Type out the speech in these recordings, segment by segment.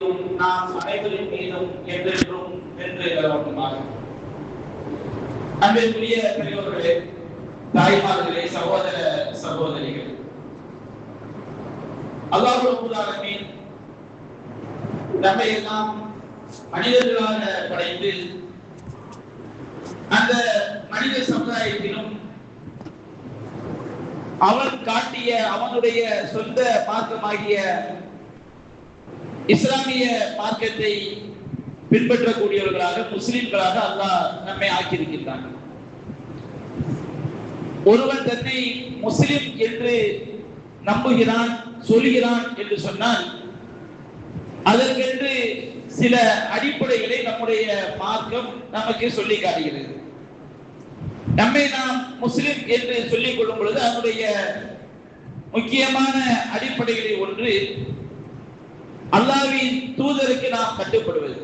நாம் அனைவரின் மீதும் என்றென்றும் என்று நிலவட்டுமாக. அன்பிற்குரிய பெரியோர்களே, தாய்மார்களே, சகோதர சகோதரிகளே, அல்லாஹ் ரப்பல் ஆலமீன் நம்மை எல்லாம் மனிதர்களாக படைத்து அந்த மனித சமுதாயத்திலும் அவன் காட்டிய அவனுடைய சொந்த மார்க்கமாகிய இஸ்லாமிய மார்க்கத்தை பின்பற்றக்கூடியவர்களாக முஸ்லிம்களாக அல்லாஹ் நம்மை ஆக்கியிருக்கின்றான். ஒருவன் தன்னை முஸ்லிம் என்று நம்புகிறான், சொல்கிறான் என்று சொன்னால் அதற்கென்று சில அடிப்படைகளை நம்முடைய மார்க்கம் நமக்கு சொல்லி காட்டுகிறது. நம்மை நாம் முஸ்லிம் என்று சொல்லிக் கொள்ளும் பொழுது அதனுடைய முக்கியமான அடிப்படைகளில் ஒன்று அல்லாஹ்வின் தூதருக்கு நாம் கட்டுப்படுவது.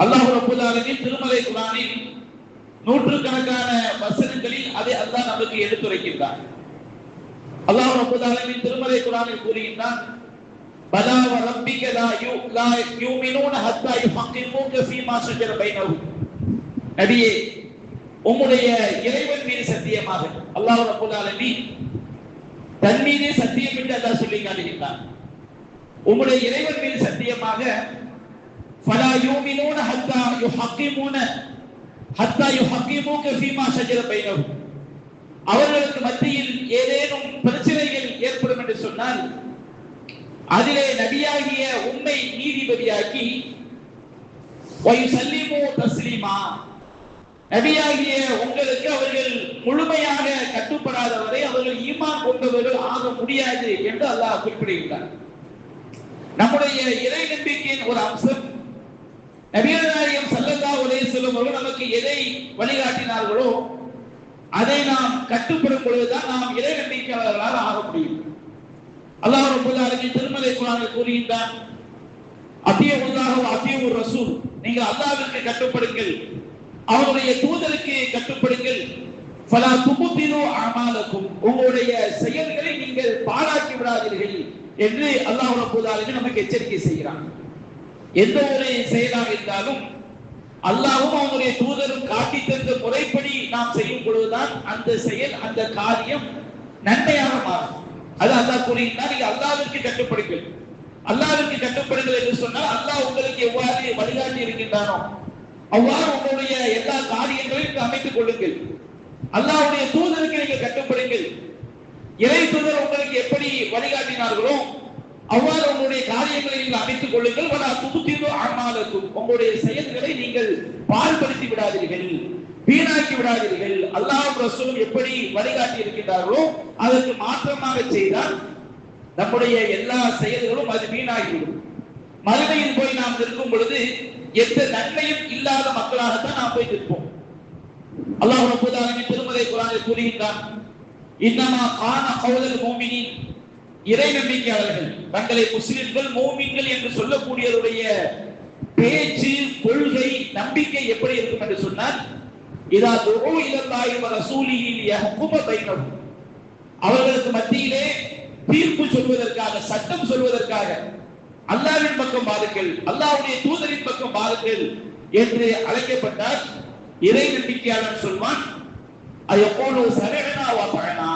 அல்லாஹ் ரப்பல் ஆலமீன் திருமறை குர்ஆனில் நூற்றுக்கணக்கான வசனங்களில் அதை அல்லாஹ் நமக்கு எடுத்துரைக்கின்றான். அல்லாஹ் ரப்பல் ஆலமீன் திருமறை குர்ஆனில் கூறுகின்றான், பலா வ ரப்பிக லா யுமினூன ஹத்தா யுஹக்கிமூக ஃபீமா ஷஜர பைனஹும். நபியே, உம்முடைய இறைவன் மீது சத்தியமாக, அல்லாஹ் ரப்பல் ஆலமீன் தன் மீதே சத்தியம் என்று அல்லாஹ் சொல்லி காட்டுகின்றான். உம்முடைய இறைவன் மீது சத்தியமாக, ஃபலா யுமினூன ஹத்தா யுஹக்கிமூக ஃபீமா ஷஜர பைனஹும். அவர்களுக்கு மத்தியில் ஏதேனும் பிரச்சனைகள் ஏற்படும் என்று சொன்னால் அதிலே நபியாகிய உம்மை நீதிபதியாக்கி வயுசல்லிமு தஸ்லீமா, நபியாகிய உங்களுக்கு அவர்கள் முழுமையாக கட்டுப்படாதவரை அவர்கள் ஈமான் கொண்டவர்கள் ஆக முடியாது என்று அல்லாஹ் குறிப்பிடுகிறார். நம்முடைய இறை நம்பிக்கையின் ஒரு அம்சம், நபிகள் நாயகம் ஸல்லல்லாஹு அலைஹி வஸல்லம் அவர்கள் நமக்கு எதை வழிகாட்டினார்களோ அதை நாம் கட்டுப்படும் பொழுதுதான் நாம் இறை நம்பிக்கையாளர்களாக ஆக முடியும். அல்லாஹ் ரப்பல் ஆலமீன் திருமறை குர்ஆனில் கூறுகின்றான், அத்தியுல்லாஹ் வ அத்தியுர் ரசூல், நீங்கள் அல்லாஹ்விற்கு கட்டுப்படுங்கள், அவருடைய தூதருக்கு கட்டுப்படுங்கள், ஃபலா துபதிலு அமாலக்கும், உங்களுடைய செயல்களை நீங்கள் பாழாக்கி விடாதீர்கள் என்று அல்லாஹ் ரப்பல் ஆலமீன் நமக்கு எச்சரிக்கை செய்கிறான். எந்த ஒரு செயலாக இருந்தாலும் அல்லாஹ்வும் அவருடைய தூதரும் காட்டி தந்த முறைப்படி நாம் செய்யும் பொழுதுதான் அந்த செயல், அந்த காரியம் நன்மையாக மாறும். அது அல்லாஹ் கூறுகிறார், நீங்க அல்லாஹ்விற்கு கட்டுப்படுங்கள். அல்லாஹ்விற்கு கட்டுப்படுங்கள் என்று சொன்னால் அல்லாஹ் உங்களுக்கு எவ்வாறு வழிகாட்டி இருக்கின்றானோ அவ்வாறு உங்களுடைய எல்லா காரியங்களையும் அமைத்துக் கொள்ளுங்கள். அல்லாஹ்வுடைய தூதருக்கு நீங்கள் கட்டுப்படுங்கள். இறை தூதர் உங்களுக்கு எப்படி வழிகாட்டினார்களோ அவ்வாறு உங்களுடைய காரியங்களை நீங்கள் அமைத்துக் கொள்ளுங்கள். வலா துபதிலு அமாலக்கும், உங்களுடைய செயல்களை நீங்கள் பாழ்படுத்தி விடாதீர்கள், வீணாக்கி விடாதீர்கள். அல்லாஹ் ரசூல் எப்படி வழிகாட்டி இருக்கின்றார்களோ அதற்கு மாற்றமாக செய்தால் நம்முடைய எல்லா செயல்களும் அது வீணாகிவிடும். மறுமையில் போய் நாம் நிற்கும் பொழுது எந்த நன்மையும் இல்லாத மக்களாகத்தான் நாம் போய் நிற்போம். அல்லாஹ் ரப்பல் ஆலமீன் திருமறை குர்ஆனில் கூறுகின்றான், இன்னமா கான கௌலல் முஃமினீன், இறை நம்பிக்கையாளர்கள் தங்களை முஸ்லிம்கள் மூமின்கள் என்று சொல்லக்கூடியவருடைய பேச்சு, கொள்கை, நம்பிக்கை எப்படி இருக்கும் என்று சொன்னால், இதா துஉ இலல்லாஹி வ ரசூலிஹி லியஹ்கும பைனஹும், அவர்களுக்கு மத்தியிலே தீர்ப்பு சொல்வதற்காக, சட்டம் சொல்வதற்காக அல்லாஹ்வின் பக்கம் வாருங்கள், அல்லாஹ்வுடைய தூதரின் பக்கம் வாருங்கள் என்று அழைக்கப்பட்டால் இறை நம்பிக்கையாளன் சொல்வான், அயகூலு சமிஅனா வ அத்தஅனா,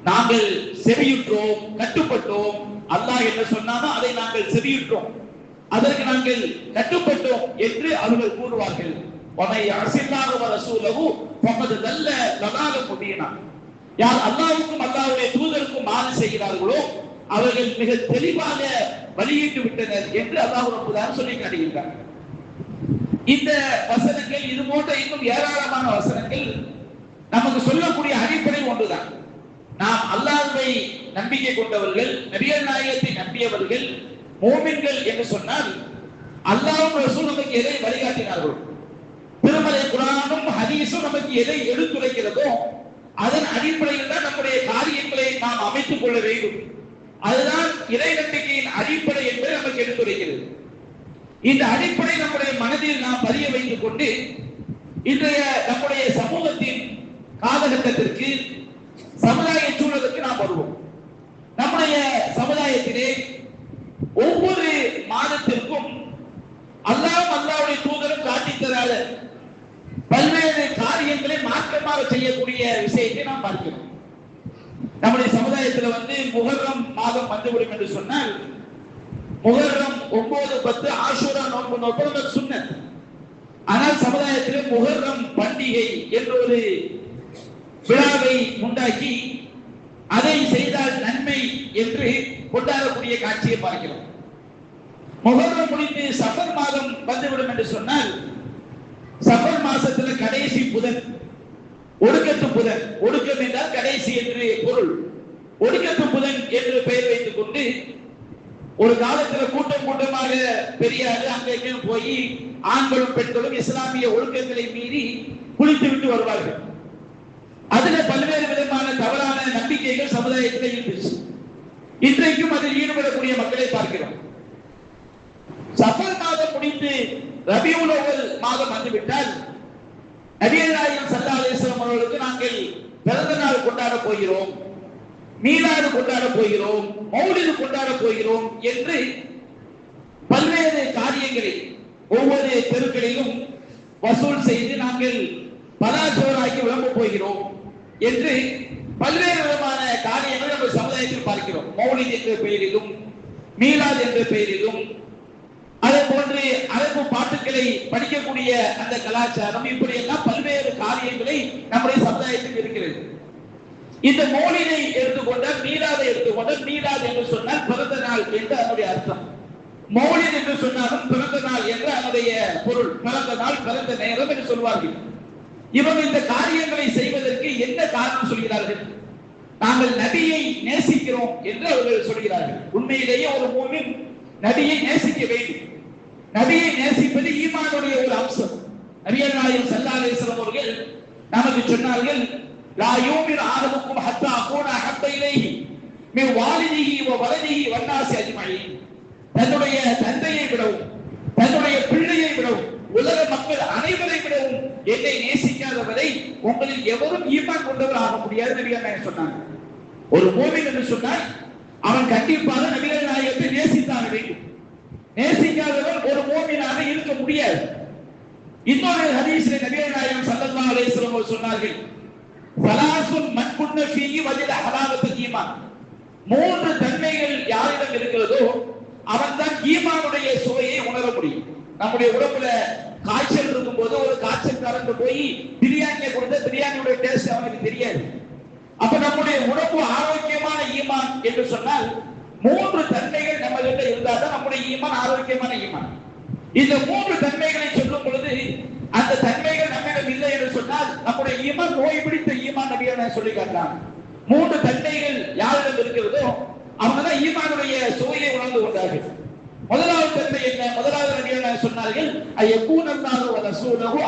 நாங்கள் செவியுற்றோம், கட்டுப்பட்டோம், அல்லாஹ் என்ன சொன்னானோ அதை நாங்கள் செவியுற்றோம், அதற்கு நாங்கள் கட்டுப்பட்டோம் என்று அவர்கள் கூறுவார்கள். வமை யஸில்லாஹு வ ரசூலஹு ஃபகத் தல்ல லலால முபீனா, யார் அல்லாஹ்வுக்கும் அல்லாஹ்வுடைய தூதருக்கும் மாறு செய்கிறார்களோ அவர்கள் மிக தெளிவாக வழியிட்டு விட்டனர் என்று அல்லாஹ் ரப்பல் ஆலமீன் சொல்லி காட்டுகிறார். இந்த வசனங்கள், இது போன்ற இன்னும் ஏராளமான வசனங்கள் நமக்கு சொல்லக்கூடிய அடிப்படை ஒன்றுதான். நாம் அல்லாஹ்வை நம்பிக்கை கொண்டவர்கள், நபிகள் நாயகத்தை நம்பியவர்கள், மூமின்கள் என்று சொன்னால் அல்லாஹ்வும் ரசூலும் நமக்கு எதை வழிகாட்டினார்களோ, திருமறை குர்ஆனும் ஹதீஸும் நமக்கு எதை எடுத்துரைக்கிறதோ அதன் அடிப்படையில் தான் நம்முடைய காரியங்களை நாம் அமைத்துக் கொள்ள வேண்டும். அதுதான் இறை நம்பிக்கையின் அடிப்படை என்பதை நமக்கு எடுத்துரைக்கிறது. இந்த அடிப்படை நம்முடைய மனதில் நாம் பதிய வைத்துக் கொண்டு இன்றைய நம்முடைய சமூகத்தின் காலகட்டத்திற்கு, சமுதாய சூழலுக்கு நாம் வருவோம். நம்முடைய சமுதாயத்திலே ஒவ்வொரு மாதத்திலும் காரியங்களை மாற்றமாக செய்யக்கூடிய விஷயத்தை நாம் பார்க்கிறோம். நம்முடைய சமுதாயத்தில் முஹர்ரம் மாதம் வந்துவிடும் என்று சொன்னால் முஹர்ரம் 9, 10 ஆஷூரா நோன்பு நோற்பது சுன்னத். ஆனால் சமுதாயத்தில் முஹர்ரம் பண்டிகை என்ற ஒரு விழாவை உண்டாக்கி அதை செய்தால் நன்மை என்று கொண்டாடக்கூடிய காட்சியை பார்க்கிறோம். முஹர்ரம் முடிந்து சஃபர் மாதம் வந்துவிடும் என்று சொன்னால் சஃபர் மாசத்துல கடைசி புதன், ஒடுக்கத்து புதன், ஒடுக்கம் என்றால் கடைசி என்று பொருள், ஒடுக்கத்து புதன் என்று பெயர் வைத்துக் கொண்டு ஒரு காலத்துல கூட்டம் கூட்டமாக பெரியாரு அங்கே போய் ஆண்களும் பெண்களும் இஸ்லாமிய ஒழுக்கங்களை மீறி குளித்து விட்டு வருவார்கள். அதுல பல்வேறு விதமான தவறான நம்பிக்கைகள் சமுதாயத்தில் இருந்துச்சு. இன்றைக்கும் அதில் ஈடுபடக்கூடிய மக்களை பார்க்கிறோம். சஃபர் மாதம் முடிந்து ரபியுல் அவ்வல் மாதம் வந்துவிட்டால் நபிகள் நாயகம் ஸல்லல்லாஹு அலைஹி வஸல்லம் அவர்களுக்கு நாங்கள் பிறந்த நாள் கொண்டாட போகிறோம், மீலாது கொண்டாட போகிறோம், மௌலிது கொண்டாட போகிறோம் என்று பல்வேறு காரியங்களை ஒவ்வொரு தெருக்களிலும் வசூல் செய்து நாங்கள் பலாசோராக்கி விளம்ப போகிறோம் என்று பல்வேறு விதமான காரியங்களை நம்ம சமுதாயத்தில் பார்க்கிறோம். மௌலித் என்ற பெயரிலும் மீலாது என்ற பெயரிலும் அதே போன்று அரபு பாட்டுக்களை படிக்கக்கூடிய அந்த கலாச்சாரம், இப்படி எல்லாம் பல்வேறு காரியங்களை நம்முடைய சமுதாயத்தில் இருக்கிறது. இந்த மௌலிதை எடுத்துக்கொண்டால் மீலாதை எடுத்துக்கொண்டால் மீலாது என்று சொன்னால் பிறந்த நாள் என்று அதனுடைய அர்த்தம், மௌலித் என்று சொன்னாலும் பிறந்த நாள் என்று அதனுடைய பொருள், பிறந்த நாள் பிறந்த நேரம் என்று சொல்வார்கள். இவங்க இந்த காரியங்களை செய்வதற்கு என்ன காரணம் சொல்கிறார்கள்? நாங்கள் நபியை நேசிக்கிறோம் என்று அவர்கள் சொல்கிறார்கள். உண்மையிலேயே ஒரு மூமின் நபியை நேசிக்க வேண்டும். நபியை நேசிப்பது ஈமானுடைய ஒரு அம்சம். நபிகள் நாயகம் ஸல்லல்லாஹு அலைஹி வஸல்லம் அவர்கள் நமக்கு சொன்னார்கள், லா யூமினு அஹதுக்கும் ஹத்தா அகூன அஹப்ப இலைஹி மின் வாலிதிஹி வ வலதிஹி வன்னாஸி அஜ்மஈன். தன்னுடைய தந்தையை விடவும் தன்னுடைய பிள்ளையை விடவும் உலக மக்கள் அனைவரை விடவும் என்னை நேசிக்காதவரை உங்களில் எவரும் ஈமான் கொண்டவர் ஆக முடியாது நபிகள் நாயகம் சொன்னாங்க. ஒரு மூமின் என்று சொன்னால் அவன் கண்டிப்பாக நபிகள் நாயகத்தை நேசித்தாக வேண்டும். நேசிக்காதவன் ஒரு மூமினாக இருக்க முடியாது. இன்னொரு ஹதீஸில் நபிகள் நாயகம் ஸல்லல்லாஹு அலைஹி வஸல்லம் சொன்னார்கள், ஸலாசுன் மன் குன்ன ஃபீஹி வஜத ஹலாவத்துல் ஈமான். 3 தன்மைகள் யாரிடம் இருக்கிறதோ அவன்தான் ஈமானுடைய சுவையை உணர முடியும். நம்முடைய உடம்புல காய்ச்சல் இருக்கும் போது ஒரு காய்ச்சல்காரன் போய் பிரியாணியை கொடுத்த பிரியாணியோட டேஸ்ட் அவனுக்கு தெரியாது. அப்ப நம்முடைய உடம்பு ஆரோக்கியமான ஈமான் என்று சொன்னால் 3 தன்மைகள் நம்ம கிட்ட இருந்தால் தான் நம்முடைய ஈமான் ஆரோக்கியமான ஈமான். இந்த 3 தன்மைகளை சொல்லும் பொழுது அந்த தன்மைகள் நம்மிடம் இல்லை என்று சொன்னால் நம்முடைய ஈமான் நோய் பிடித்த ஈமான் நபிகள் சொல்லி காட்டுறாங்க. 3 தன்மைகள் யாரிடம் இருக்கிறதோ அவங்க தான் ஈமானுடைய சுவையை உணர்ந்து கொண்டார்கள். முதலாவது தன்மை என்ன? முதலாவது நபிகள் சொன்னார்கள், ஐயக்கூனல்லாஹு வ ரசூலுஹு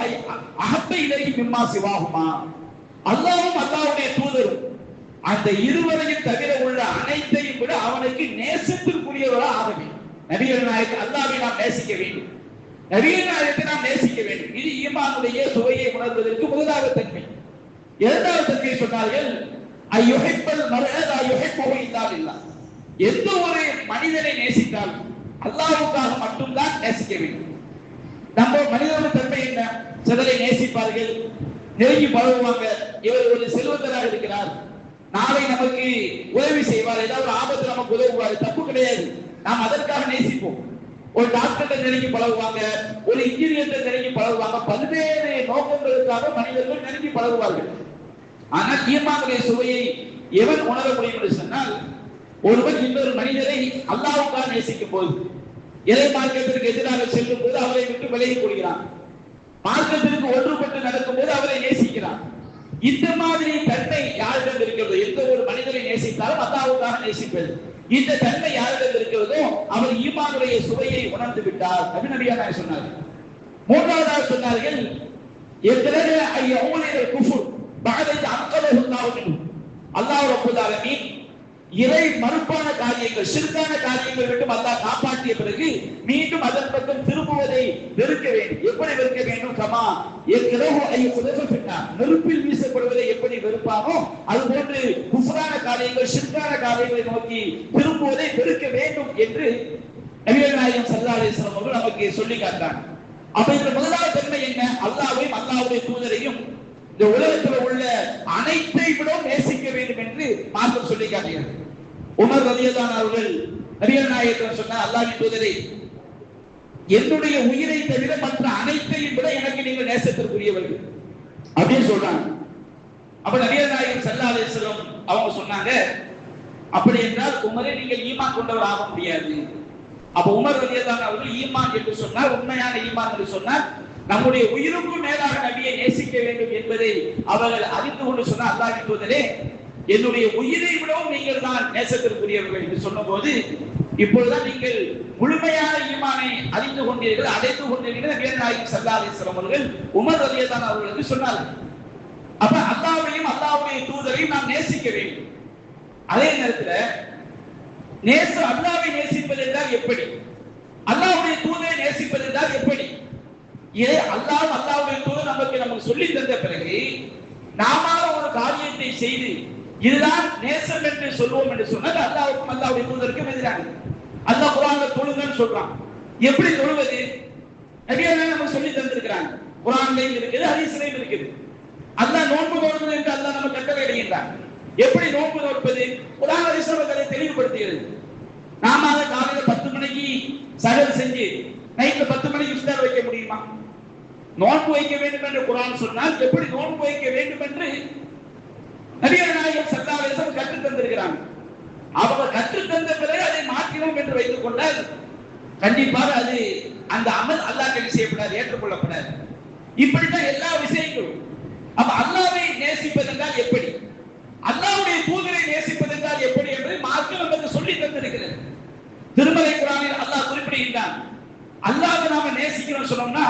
அஹப்ப இலைஹி மிம்மா சிவாஹுமா. அல்லாஹ்வும் அல்லாஹ்வுடைய தூதரும் அந்த இருவரையும் தவிர உள்ள அனைத்தையும் விட அவனுக்கு நேசத்திற்குரியவராக ஆக வேண்டும். நபிகள் நாயகம் அல்லாஹ்வை நாம் நேசிக்க வேண்டும், நபிகள் நாயகத்தை நாம் நேசிக்க வேண்டும். இது ஈமானுடைய சுவையை உணர்வதற்கு முதலாவது தன்மை. இரண்டாவது தன்மை சொன்னார்கள், ஐயுஹிப்பல் மர்அ லா யுஹிப்புஹு இல்லா பில்லாஹ். எந்த ஒரு மனிதனை நேசித்தாலும் அல்லாஹ்வுக்காக மட்டும்தான் நேசிக்க வேண்டும். நம்ம மனிதனோட தன்மை என்ன? சிலரை நேசிப்பார்கள், நெருங்கி பழகுவாங்க, இவர் ஒரு செல்வந்தராக இருக்கிறார், நாளை நமக்கு உதவி செய்வார், ஏதாவது ஆபத்து நமக்கு உதவுவார், தப்பு கிடையாது, நாம் அதற்காக நேசிப்போம். ஒரு டாக்டர் நெருங்கி பழகுவாங்க, ஒரு இன்ஜினியர் நெருங்கி பழகுவாங்க, பல்வேறு நோக்கங்களுக்காக மனிதர்கள் நெருங்கி பழகுவார்கள். ஆனால் ஈமானுடைய சுவையை எவன் உணர முடியும் என்று சொன்னால், ஒருவன் இன்னொரு மனிதரை அல்லாஹ்வுக்காக நேசிக்கும் போது, இறை மார்க்கத்திற்கு எதிராக செல்லும் போது அவரை விட்டு விலகிக் கொள்கிறான், மார்க்கத்திற்கு ஒன்றுபட்டு நடக்கும் போது அவரை நேசிக்கிறான். இந்த மாதிரி தன்மை யாரிடம் இருக்கிறதோ, எந்த ஒரு மனிதரை நேசித்தாலும் அல்லாஹ்வுக்காக நேசிப்பது, இந்த தன்மை யாரிடம் இருக்கிறதோ அவர் ஈமானுடைய சுவையை உணர்ந்து விட்டார். நபியாக சொன்னார்கள். மூன்றாவதாக சொன்னார்கள், அல்லாஹ் ரப்பல் ஆலமீன் இறை மறுப்பான காரியங்கள், ஷிர்கான காரியங்கள் விட்டு அல்லாஹ் காப்பாற்றிய பிறகு மீண்டும் அதன் பக்கம் திரும்புவதை வெறுக்க வேண்டும். எப்படி வெறுக்க வேண்டும்? கமா ஏற்கனவே நெருப்பில் வீசப்படுவதை எப்படி வெறுப்பானோ அது போன்று குஃப்ரான காரியங்கள், ஷிர்கான காரியங்களை நோக்கி திரும்புவதை வெறுக்க வேண்டும் என்று நபிகள் நாயகம் ஸல்லல்லாஹு அலைஹி வஸல்லம் அவர்கள் நமக்கு சொல்லி காட்டாங்க. அப்ப இந்த முதலாவது தன்மை என்ன? அல்லாஹ்வையும் அல்லாஹ்வுடைய தூதரையும் இந்த உலகத்தில் உள்ள அனைத்தை விட நேசிக்க வேண்டும் என்று மார்க்கம் சொல்லி காட்டுகிறது. உமர் ரலியல்லாஹு அவர்கள் நபிகள் நாயகம் சொன்ன அல்லாஹ்வின் தூதரே, என்னுடைய உயிரை தவிர மற்ற அனைத்தையும் விட எனக்கு நீங்கள் நேசத்திற்குரியவர்கள் அப்படின்னு சொல்றாங்க. அப்ப நபிகள் நாயகம் ஸல்லல்லாஹு அலைஹி வஸல்லம் அவங்க சொன்னாங்க, அப்படி என்றால் உமரே நீங்கள் ஈமான் கொண்டவர் ஆக முடியாது. அப்ப உமர் ரலியல்லாஹு அவர்கள் ஈமான் என்று சொன்னார், உண்மையான ஈமான் என்று சொன்னார், நம்முடைய உயிருக்கும் மேலாக நபியை நேசிக்க வேண்டும் என்பதை அவர்கள் அறிந்து கொண்டு சொன்ன அல்லாஹ்வின் தூதரே, என்னுடைய உயிரை விடவும் நீங்கள் தான் நேசத்திற்குரியவர்கள் என்று சொன்னபோது, இப்பொழுதுதான் நீங்கள் முழுமையான ஈமானை அறிந்து கொண்டீர்கள், அடைந்து கொண்டீர்கள் நபிகள் நாயகம் ஸல்லல்லாஹு அலைஹி வஸல்லம் அவர்கள் உமர் ரலியல்லாஹு அவர்களுக்கு சொன்னார்கள். அப்ப அல்லாஹ்வையும் அல்லாஹ்வுடைய தூதரையும் நாம் நேசிக்க வேண்டும். அதே நேரத்தில் அல்லாஹ்வை நேசிப்பது என்றால் எப்படி, அல்லாஹ்வுடைய தூதரை நேசிப்பது என்றால் எப்படி? இதை அல்லாஹ்வுடைய தூதர் நமக்கு சொல்லி தந்த பிறகு நாம ஒரு காரியத்தை செய்து இதுதான் நேசம் என்று சொல்வோம் என்று சொன்னால் அல்லாஹ்வுக்கும் அல்லாஹ்வுடைய தூதருக்கும் எதிராக. அல்லாஹ் குர்ஆன்ல தொழுங்கன்னு சொல்றான். எப்படி தொழுவது? நபிகள் நமக்கு சொல்லி தந்திருக்கிறாங்க. குர்ஆன்லயும் இருக்குது, ஹதீஸ்லயும் இருக்குது. அல்லாஹ் நோன்பு நோற்பது என்று அல்லாஹ் நமக்கு கட்டளை இடுகின்றான். எப்படி நோன்பு நோற்பது? குர்ஆன் ஹதீஸ் அதை தெளிவுபடுத்துகிறது. நாம அதை காலையில 10 மணிக்கு சஹர் செஞ்சு நைட்ல 10 மணிக்கு இஃப்தார் வைக்க முடியுமா? நோன்பு வைக்க வேண்டும் என்று குர்ஆன் சொன்னால் எப்படி நோன்பு வைக்க வேண்டும் என்று நபிகள் நாயகம் ஸல்லல்லாஹு அலைஹி வஸல்லம் கற்றுத் தந்திருக்கிறாங்க. அவங்க கற்றுத் தந்த பிறகு அதை மாற்றினோம் என்று வைத்துக் கொண்டால் கண்டிப்பாக அது அந்த அமல் அல்லாஹ்வுக்கு செய்யப்படாது, ஏற்றுக்கொள்ளப்படாது. இப்படித்தான் எல்லா விஷயங்களும். அப்ப அல்லாஹ்வை நேசிப்பது என்றால் எப்படி, அல்லாஹ்வுடைய தூதரை நேசிப்பது என்றால் எப்படி என்று மார்க்கம் நமக்கு சொல்லி தந்திருக்கிறது. திருமலை குர்ஆனில் அல்லாஹ் குறிப்பிடுகின்றான். அல்லாஹ்வை நாம நேசிக்கிறோம் சொன்னோம்னா,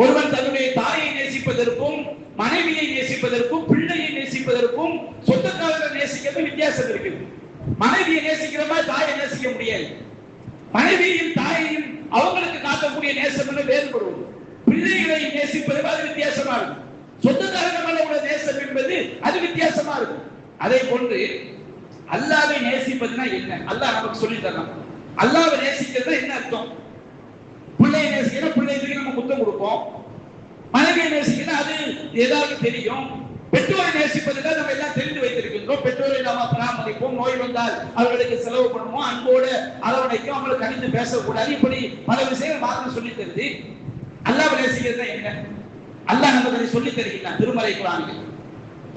ஒருவன் தன்னுடைய தாயை நேசிப்பதற்கும் மனைவியை நேசிப்பதற்கும் பிள்ளையை நேசிப்பதற்கும் சொந்தக்காரரை நேசிக்கிறது வித்தியாசம் இருக்குது. மனைவியை நேசிக்கிற மாதிரி தாயை நேசிக்க முடியாது. மனைவியும் தாயையும் அவங்களுக்கு காட்டக்கூடிய நேசம் வேறுபடுவது. பிள்ளைகளை நேசிப்பது அது வித்தியாசமா இருக்கும். சொந்தக்காரர்கள் மேல உள்ள நேசம் என்பது அது வித்தியாசமா இருக்கும். அதே போன்று அல்லாஹ்வை நேசிப்பதுனா என்ன, அல்லாஹ் நமக்கு சொல்லி தரலாம். அல்லாஹ்வை நேசிக்கிறது என்ன அர்த்தம்? பிள்ளையை நேசிக்கிற பிள்ளைகளுக்கு நம்ம முத்தம் கொடுப்போம், மனைவியை நேசிக்கிற அது ஏதாவது தெரியும். பெற்றோரை நேசிப்பதுதான் நம்ம எல்லாம் தெரிந்து வைத்திருக்கின்றோம். பெற்றோரை நாம பராமரிப்போம், நோய் வந்தால் அவர்களுக்கு செலவு பண்ணுவோம், அன்போடு அரவணைக்கும், அவங்களை கணிந்து பேசக்கூடாது, இப்படி பல விஷயங்கள் மார்க்கம் சொல்லி தருது. அல்லாஹ்வை நேசிக்கிறது என்ன? அல்லாஹ் நமக்கு சொல்லி தருகிறான் திருமலை குர்ஆனில்.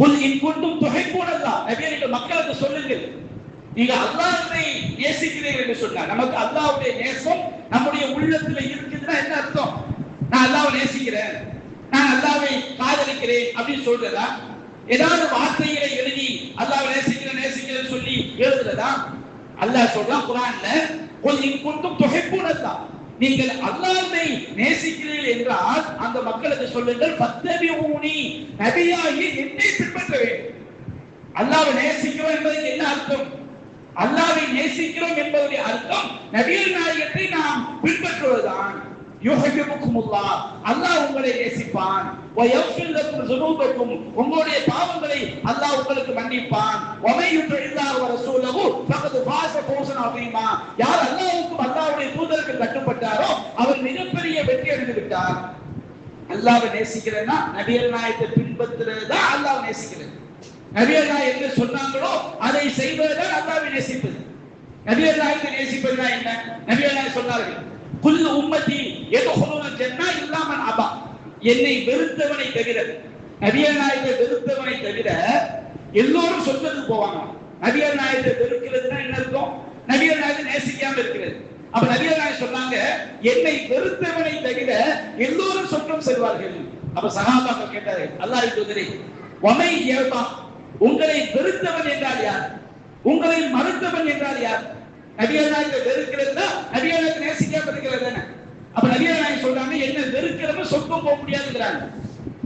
குல் இன் குன்தும் துஹிப்பூனல்லாஹ், நபியே நீங்கள் மக்களுக்கு சொல்லுங்கள், நீங்க அல்லாஹ்வை நேசிக்கிறீர்கள் என்று சொன்னார். நமக்கு அல்லாஹ்வுடைய நேசம் நம்முடைய உள்ளத்துல இருக்குதுன்னா என்ன அர்த்தம்? நான் அல்லாஹ்வை நேசிக்கிறேன், நான் அல்லாஹ்வை காதலிக்கிறேன் அப்படின்னு சொல்றதா? ஏதாவது வார்த்தைகளை எழுதி அல்லாஹ்வை நேசிக்கிறேன் சொல்லி எழுதுறதா? அல்லாஹ் சொல்றான் குர்ஆன்ல, குல் இன் குன்தும் துஹிப்பூனல்லாஹ், நீங்கள் அல்லாஹ்வை நேசிக்கிறீர்கள் என்றால் அந்த மக்களுக்கு சொல்லுங்கள், ஃபத்தபிஊனி, நபியாகி என்னை பின்பற்ற வேண்டும். அல்லாஹ்வை நேசிக்கிறோம் என்பதற்கு என்ன அர்த்தம்? அல்லாஹ்வை நேசிக்கிறோம் என்பதுடைய அர்த்தம் நபிகள் நாயகத்தை நாம் பின்பற்றுவதுதான். யுஹிப்புக்குமுல்லாஹ், அல்லாஹ் உங்களை நேசிப்பான். வ யக்ஃபிர் லக்கும் ஸுனூபக்கும், உங்களுடைய பாவங்களை அல்லாஹ் உங்களுக்கு மன்னிப்பான். வ மை யுத்தில்லாஹ் வ ரசூலஹு ஃபகத் ஃபாஸ ஃபௌஸன் அதீமா, யார் அல்லாஹ்வுக்கும் அல்லாஹ்வுடைய தூதருக்கு கட்டுப்பட்டாரோ அவர் மிகப்பெரிய வெற்றி அடைந்து விட்டார். அல்லாஹ்வை நேசிக்கிறேன்னா நபிகள் நாயகத்தை பின்பற்றுறதுதான் அல்லாஹ்வை நேசிக்கிறது. நபிகள் நாயகம் என்ன சொன்னாங்களோ அதை செய்வதுதான் அல்லாஹ்வை நேசிப்பது. நபிகள் நாயகத்தை நேசிப்பதுனா என்ன? நபிகள் நாயகம் சொன்னார்கள், குல்லு உம்மத்தி யதுகுலுன ஜன்னா இல்லா மன் அபா, என்னை வெறுத்தவனை தவிர, நபிகள் நாயகத்தை வெறுத்தவனை தவிர எல்லோரும் சொர்க்கத்துக்கு போவாங்க. நபிகள் நாயகத்தை வெறுக்கிறதுனா என்ன அர்த்தம்? நபிகள் நாயகத்தை நேசிக்காம இருக்கிறது. அப்ப நபிகள் நாயகம் சொன்னாங்க, என்னை வெறுத்தவனை தவிர எல்லோரும் சொர்க்கம் செல்வார்கள். அப்ப சஹாபாக்கள் கேட்டார்கள், அல்லாஹ்வின் தூதரே, வமை யபா, உங்களை வெறுத்தவன் என்றால் யார், உங்களை மறுத்தவன் என்றால் யார்? நபிகள் நாயகத்தை வெறுக்கிறதுனா நபிகள் நாயகத்தை நேசிக்காம இருக்கிறது. அப்ப நபிகள் நாயகம் சொல்றாங்க, என்ன வெறுக்கிறவன் சொர்க்கம் போக முடியாதுங்கிறாங்க.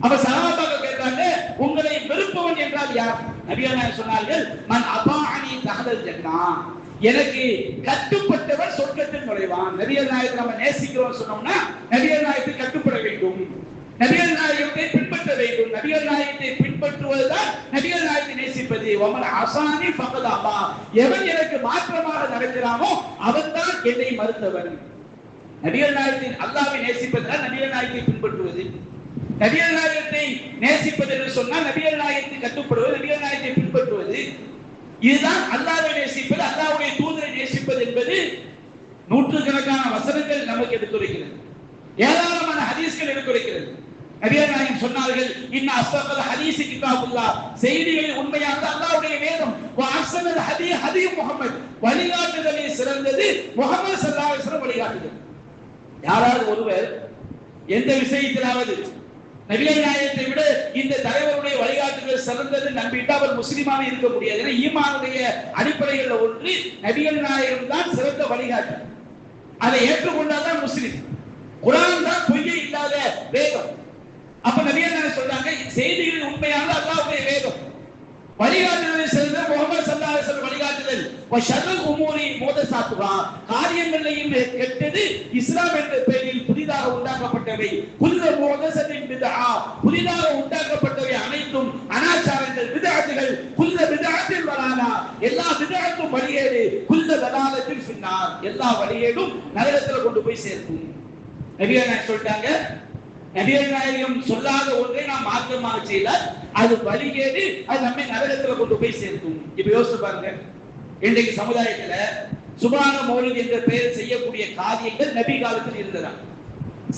அப்ப சஹாபாக்கள் கேட்டாங்க, உங்களை வெறுப்பவன் என்றால் யார்? நபிகள் நாயகம் சொன்னார்கள், மன் அபாஅனி தஹலல் ஜன்னா, எனக்கு கட்டுப்பட்டவன் சொர்க்கத்தில் நுழைவான். நபிகள் நாயகத்தை நம்ம நேசிக்கிறோம் சொன்னோம்னா நபிகள் நாயகத்தை கட்டுப்பட வேண்டும், நபிகள் நாயகத்தை பின்பற்ற வேண்டும். நபிகள் நாயகத்தை பின்பற்றுவதுதான் நபிகள் நாயகத்தை நேசிப்பது. வமன் அஸானி ஃபகத் அபா, எவன் எனக்கு மாற்றமாக நடக்கிறானோ அவன்தான் என்னை மறுத்தவன். நபிகள் நாயகத்தின் அல்லாஹ்வை நேசிப்பதுதான் நபிகள் நாயகத்தை பின்பற்றுவது. நபிகள் நாயகத்தை நேசிப்பது என்று சொன்னால் நபிகள் நாயகத்தை கட்டுப்படுவது, நபிகள் நாயகத்தை பின்பற்றுவது, இதுதான் அல்லாஹ்வை நேசிப்பது, அல்லாஹ்வுடைய தூதரை நேசிப்பது என்பது நூற்றுக்கணக்கான வசனங்கள் நமக்கு எடுத்துரைக்கிறது. ஏராளமான ஹதீஸ்கள் எடுத்துரைக்கிறது. நபிகள் நாயகம் சொன்னார்கள், இன்ன அஸ்ஸகல் ஹதீஸ் கிதாபுல்லாஹ், செய்திகளில் உண்மையானது அல்லாஹ்வுடைய வேதம், வ அஹ்ஸனல் ஹதீ முஹம்மத், வழிகாட்டுதலில் சிறந்தது முஹம்மது ஸல்லல்லாஹு அலைஹி வஸல்லம் வழிகாட்டுதல். யாராவது ஒருவர் எந்த விஷயத்திலாவது நபிகள் நாயகத்தை விட இந்த தலைவருடைய வழிகாட்டுதல் சிறந்தது நம்பிட்டு அவர் முஸ்லிமாக இருக்க முடியாது. ஏன்னா ஈமானுடைய அடிப்படையில் ஒன்று நபிகள் நாயகம் தான் சிறந்த வழிகாட்டு. அதை ஏற்றுக்கொண்டாதான் முஸ்லிம். குர்ஆன் தான் பொய்யே இல்லாத வேதம். அப்ப நபிகள் நாயகம் சொல்றாங்க, செய்திகளில் உண்மையான அல்லாஹ்வுடைய வேதம், வழிகாட்டுதல் சிறந்த முஹம்மது ஸல்லல்லாஹு அலைஹி வஸல்லம் வழிகாட்டுதல், வ ஷர்ருல் உமூரி முஹ்தஸாத்துஹா, காரியங்களையும் கெட்டது இஸ்லாம் என்ற பெயரில் புதிதாக உண்டாக்கப்பட்டவை, குல்ல முஹ்தஸத்தின் பித்ஆ, புதிதாக உண்டாக்கப்பட்டவை அனைத்தும் அனாச்சாரங்கள், பித்அத்துகள், குல்ல பித்அத்தின் வலாலா, எல்லா பித்அத்தும் வழிகேடு, குல்ல தலாலத்தின் ஃபின்னார், எல்லா வழிகேடும் நரகத்தில் கொண்டு போய் சேர்க்கும். நபிகள் நாயகம் சொல்லிட்டாங்க, நபிகள் நாயகம் சொல்லாத ஒன்றை நாம் மாற்றமாக செய்தால் அது வழிகேடு, அது நம்மை நரகத்தில் கொண்டு போய் சேர்க்கும். இப்ப யோசிச்சு பாருங்க, இன்றைக்கு சமுதாயத்துல சுப்ஹான மௌலித் என்ற பெயர் செய்யக்கூடிய காரியங்கள் நபி காலத்தில் இருந்ததா,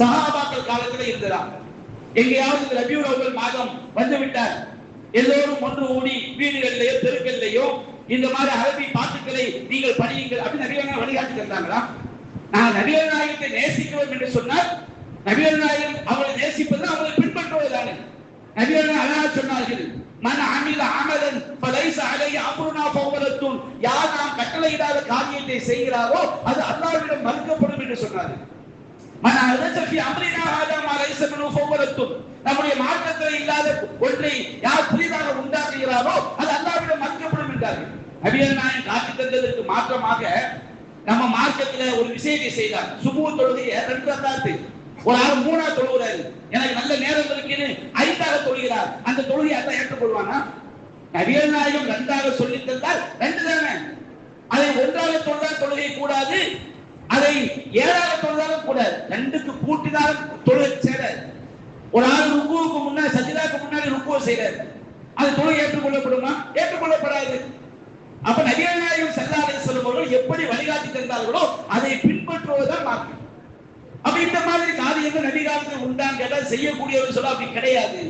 சஹாபாக்கள் காலத்தில் இருந்ததா? எங்கேயாவது ரபியுல் அவ்வல் மாதம் வந்து விட்டார், எல்லோரும் ஒன்று கூடி வீடுகளிலேயோ தெருக்களிலேயோ இந்த மாதிரி அரபி பாட்டுக்களை நீங்கள் படியுங்கள் அப்படின்னு நபிகள் வழிகாட்டி தந்தாங்களா? நான் நபிகள் நாயகத்தை நேசிக்கிறோம் என்று சொன்னால் நபிகள் நாயகம் அவளை நேசிப்பது அவளை பின்பற்றுவதுதானே. நபிகள் அழகா சொன்னார்கள், மன் அமில அமலன் ஃபலைஸ அலைஹி அம்ருனா ஃபஹுவ, யார் நாம் கட்டளையிடாத காரியத்தை செய்கிறாரோ அது அல்லாஹ்விடம் மறுக்கப்படும் என்று சொன்னார்கள். மன் அஹ்தஸ ஃபீ அம்ரினா ஹாதா மா லைஸ மின்ஹு ஃபஹுவ, நம்முடைய மார்க்கத்தில் இல்லாத ஒன்றை யார் புதிதாக உண்டாக்குகிறாரோ அது அல்லாஹ்விடம் மறுக்கப்படும் என்றார்கள். நபிகள் நாயகம் காட்டி தந்ததற்கு மாற்றமாக நம்ம மார்க்கத்துல ஒரு விஷயத்தை செய்தார். சுபூ தொழுகையை 2 ரக்காத்து, ஒரு ஆள் 3ஆ தொழுகிறாரு, எனக்கு நல்ல நேரம் இருக்குன்னு 5ஆக தொழுகிறார், அந்த தொழுகையை அல்லாஹ் ஏற்றுக்கொள்வானா? நபிகள் நாயகம் 2ஆக சொல்லி தந்தால் 2 தானே. அதை 1ஆக தொழுதால் தொழுகை கூடாது, அதை 7ஆக தொழுதாலும் கூடாது, 2க்கு கூட்டினால் தொழுகை செய்றார். ஒரு ஆள் ருக்குவுக்கு முன்னாடி சஜ்தாக்கு முன்னாடி ருக்கு செய்றார், அது தொழுகை ஏற்றுக்கொள்ளப்படுமா? ஏற்றுக்கொள்ளப்படாது. அப்ப நபிகள் நாயகம் ஸல்லல்லாஹு அலைஹி வஸல்லம் அவர்கள் எப்படி வழிகாட்டி தந்தார்களோ அதை பின்பற்றுவதுதான் மார்க்கம். அப்ப இந்த மாதிரி காரியங்கள் நபிகாலத்தில் உண்டான் கேட்டால் செய்யக்கூடியவர் சொல்ல அப்படி கிடையாது.